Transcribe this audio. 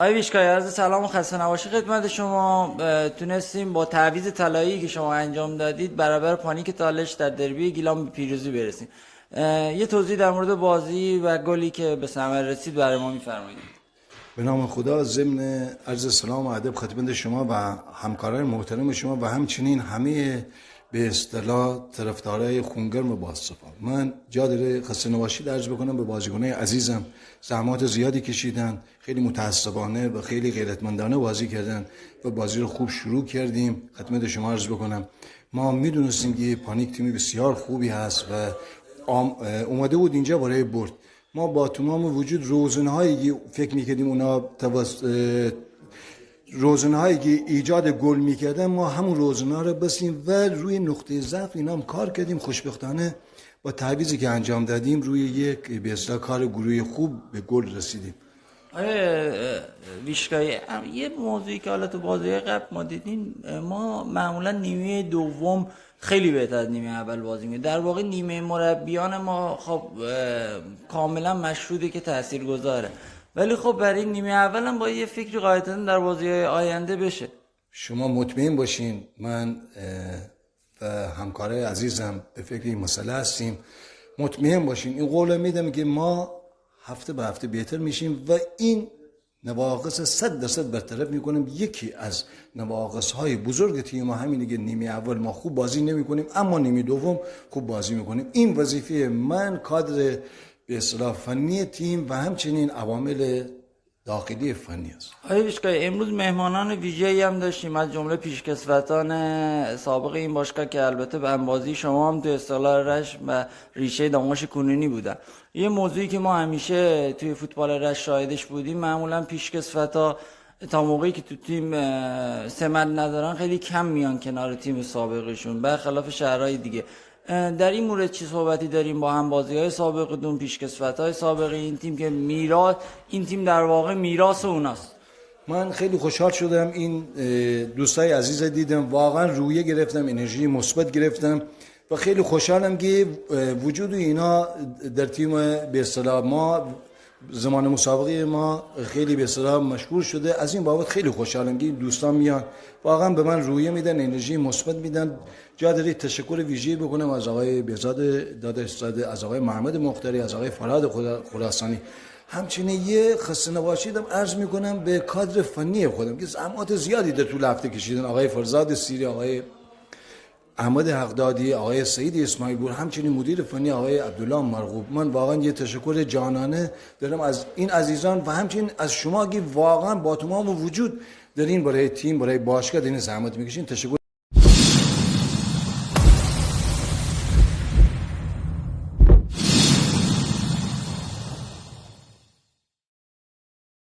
آقای ویشکای، عرض سلام و خسته نباشی خدمت شما. تونستیم با تعویض طلایی که شما انجام دادید برابر پانیک تالش در دربی گیلان به پیروزی برسیم. یه توضیح در مورد بازی و گلی که به ثمر رسید برای ما می‌فرمایید؟ به نام خدا، ضمن عرض سلام و ادب خدمت شما و همکاران محترم شما و همچنین همه به اصطلاح طرفدارای خونگرم باصفا، من جا داره خسته نباشید عرض بکنم به بازیکنان عزیزم. زحمات زیادی کشیدن، خیلی متاسفانه و خیلی غیرتمندانه بازی کردن و بازی رو خوب شروع کردیم. خدمت شما عرض بکنم ما میدونستیم که پانیک تیمی بسیار خوبی هست و اومده بود اینجا برای برد. ما با تمام وجود روزنهایی فکر میکردیم اونا روزنهایی که ایجاد گل میکردن، ما همون روزنها رو بسیم و روی نقطه ضعف اینا هم کار کردیم. خوشبختانه با تعویضی که انجام دادیم روی یک به اصطلاح کار گروهی خوب به گل رسیدیم. آره ویشکایی، یه موضوعی که حالا تو بازی قبل ما دیدین، ما معمولا نیمه دوم خیلی بهتر از نیمه اول بازی می‌کنیم. در واقع نیمه مربیان ما خب کاملا مشروطه که تاثیرگذاره، ولی خب برای نیمه اول هم با یه فکری قاعدتاً در بازی‌های آینده بشه. شما مطمئن باشین من و همکارای عزیزم به فکر این مسئله هستیم. مطمئن باشین، این قول میدم که ما هفته به هفته بهتر میشیم و این نواقص 100% برطرف میکنیم. یکی از نواقص های بزرگ تیم ما همینه که نیمه اول ما خوب بازی نمیکنیم، اما نیمه دوم خوب بازی میکنیم. این وظیفه من، کادر به اصطلاح فنی تیم و همچنین عوامل داخلی فنی است. آقای ویشکای، امروز مهمانان ویژه‌ای هم داشتیم از جمله پیشکسوتان سابق این باشگاه که البته به انبازی شما هم تو اصطلاح رشت و ریشه داماش کنونی بودن. یه موضوعی که ما همیشه توی فوتبال رشت شاهدش بودیم، معمولا پیشکسوتا تا موقعی که تو تیم سمت ندارن خیلی کم میان کنار تیم سابقشون، برخلاف شهرهای دیگه. در این مورد چی صحبتی داریم با هم بازی‌های سابقتون، پیشکسوت‌های سابق این تیم که میراث این تیم در واقع میراث اوناست؟ من خیلی خوشحال شدم این دوستای عزیز دیدم، واقعا رویه گرفتم، انرژی مثبت گرفتم و خیلی خوشحالم که وجود اینا در تیم به اصطلاح ما زمان مسابقه ما خیلی به اصطلاح مشهور شده. از این بابت خیلی خوشحالم که دوستان میان، واقعا به من رویه میدن، انرژی مثبت میدن. جا داره تشکر ویژه‌ای بکنم از آقای بهزاد دادستزاده، از آقای محمد مختاری، از آقای فرهاد خراسانی. همچنین یه خسته نباشیدم عرض میکنم به کادر فنی خودم که زحمات زیادی در طول هفته کشیدن. آقای فرزاد سیری، آقای احمد حقدادی، آقای سعید اسماعیل پور، همچنین مدیر فنی آقای عبدالله مرغوب. من واقعا یه تشکر جانانه دارم از این عزیزان و همچنین از شما که واقعا با تمام وجود دارین برای تیم، برای باشگاه دارین زحمت میکشین. تشکر.